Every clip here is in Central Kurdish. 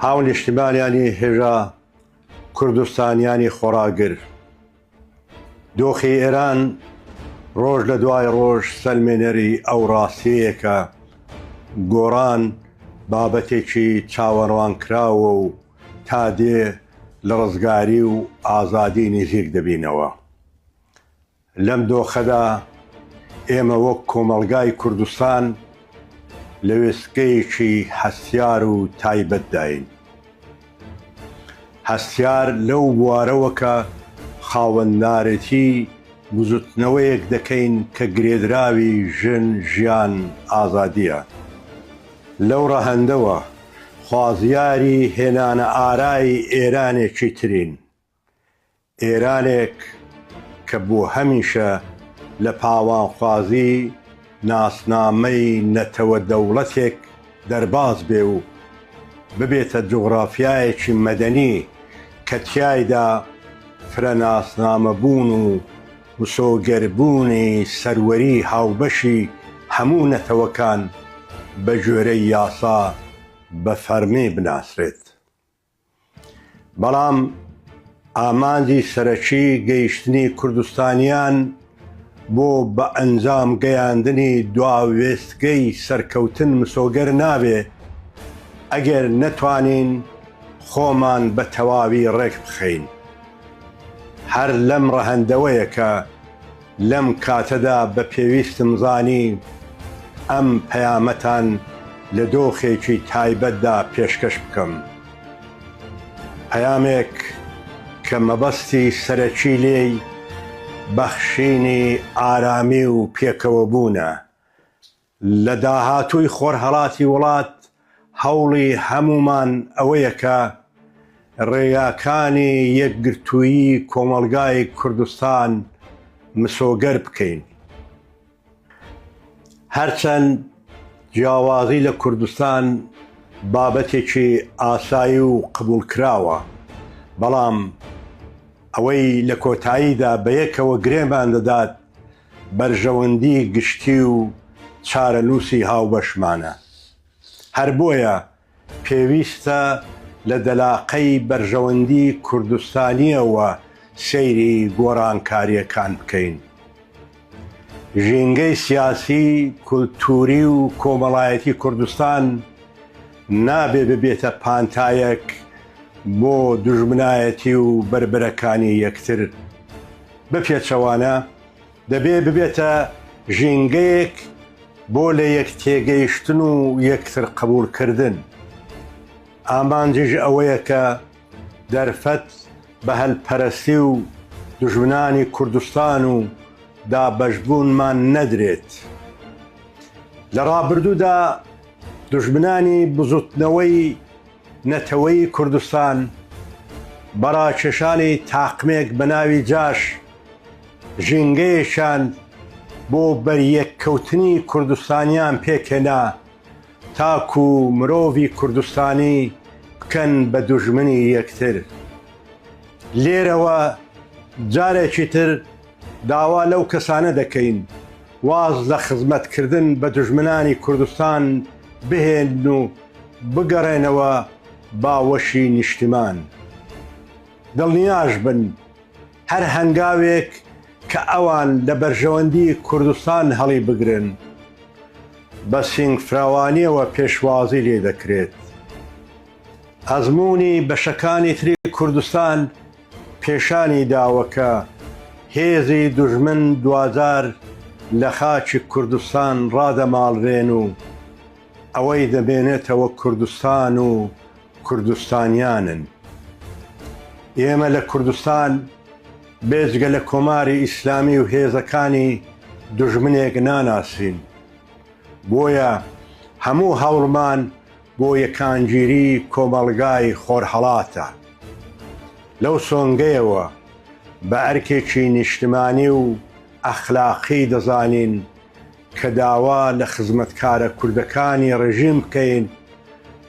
هاو نیشتیمانیانی هێژا کوردستانیانی خۆراگر دۆخی ئێران ڕۆژ لە دوای ڕۆژ سەلمێنەری ئەو ڕاستیەیەکە گۆڕان بابەتێکی چاوەڕوانکراوە و تا دێ لە ڕزگاری و ئازادی نزیک دەبینەوە. لەم دۆخەدا ئێمە وەک کۆمەڵگای کوردستان لە وێستگەیەکی هەستیار و تایبەتداین. هەستیار لەو بوارەوە کە خاوەندارەتی بزوتنەوەیەک دەکەین کە گرێدراوی ژن ژیان ئازادیە. لەو ڕەهەندەوە خوازیاری هێنانە ئارای ئێرانێکی ترین، ئێرانێک کە بۆ هەمیشە لە پاوانخوازی ناسنامەی نەتەوە دەوڵەتێک دەرباز بێ و ببێتە جوغرافیایەکی مەدەنی کە تیایدا فرە ناسنامەبوون و مسۆگەربوونی سەروەری هاوبەشی هەموو نەتەوەکان بە ژێرەی یاسا بە فەرمی بناسرێت. بەڵام ئامانجی سەرەکی گەیشتنی کوردستانیان بۆ بە ئەنجام گەیاندنی دواوێستگەی سەرکەوتن مسۆگەر نابێ ئەگەر نەتوانین خۆمان بە تەواوی ڕێک بخەین. هەر لەم ڕەهەندەوەیە کە لەم کاتەدا بە پێویستم زانی ئەم پەیامەتان لە دۆخێکی تایبەتدا پێشکەش بکەم. پەیامێک کە مەبەستی سەرەکی لێی بەخشینی ئارامی و پێکەوەبوونە. لە داهاتووی خۆرهەڵاتی وڵات هەوڵی هەمومان ئەوەیە کە ڕێگاکانی یەکگرتوویی کۆمەڵگای کوردستان مسۆگەر بکەین. هەرچەند جیاوازی لە کوردستان بابەتێکی ئاسایی و قبوڵکراوە، بەڵام ئەوەی لە کۆتاییدا بەیەکەوە گرێمان دەدات بەرژەوەندی گشتی و چارەنووسی هاوبەشمانە. هەر بۆیە پێویستە لە دەلاقەی بەرژەوەندی کوردستانیەوە سەیری گۆڕانکاریەکان بکەین. ژینگەی سیاسی، کولتوری و کۆمەڵایەتی کوردستان نابێ ببێتە پانتایەک بۆ دوژمنایەتی و بربرەکانی یەکتر. بپێچەوانە دەبێ ببێتە ژینگەیەک بۆ لە یەک تێگەیشتن و یەکتر قبوڵکردن. ئامانجیش ئەوەیە کە دەرفەت بە هەلپەرستی و دوژمنانی کوردستان و دابەشبوونمان نەدرێت. لە ڕابردوودا دوژمنانی بزوتنەوەی نەتەوەی کوردستان بەڕاکێشانی تاقمێک بە ناوی جاش ژینگەیەشان بۆ بەریەککەوتنی کوردستانیان پێکهێنا تاکو مرۆڤی کوردستانی بکەن بە دوژمنی یەکتر. لێرەوە جارێکی تر داوا لەو کەسانە دەکەین واز لە خزمەتکردن بە دوژمنانی کوردستان بهێن و بگەڕێنەوە باوەشی نیشتیمان. دڵنیاش بن هەر هەنگاوێک کە ئەوان لە بەرژەوەندی کوردستان هەڵی بگرن بە سینگفراوانیەوە پێشوازی لێ دەکرێت. ئەزموونی بەشەکانی تری کوردستان پێشانی داوەکە هێزی دوژمن دوجار لە خاکی کوردستان ڕادەماڵرێن و ئەوەی دەبێنێتەوە کوردستان و کوردستانیانن. ئێمە لە کوردستان بێجگە لە کۆماری ئیسلامی و هێزەکانی دوژمنێک ناناسین. بۆیە هەموو هەوڵمان بۆ یەکانگیری کۆمەڵگای خۆرهەڵاتە. لەو سۆنگەیەوە بە ئەرکێکی نیشتیمانی و ئەخلاقی دەزانین کە داوا لە خزمەتکارە کوردەکانی ڕژیم بکەین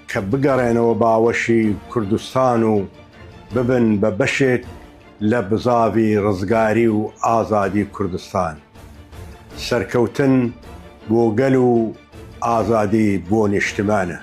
کە بگەڕێنەوە باوەشی کوردستان و ببن بە بەشێک لە بزاوی ڕزگاری و ئازادی کوردستان. سەرکەوتن بۆ گەل و ئازادی بۆ نیشتیمانە.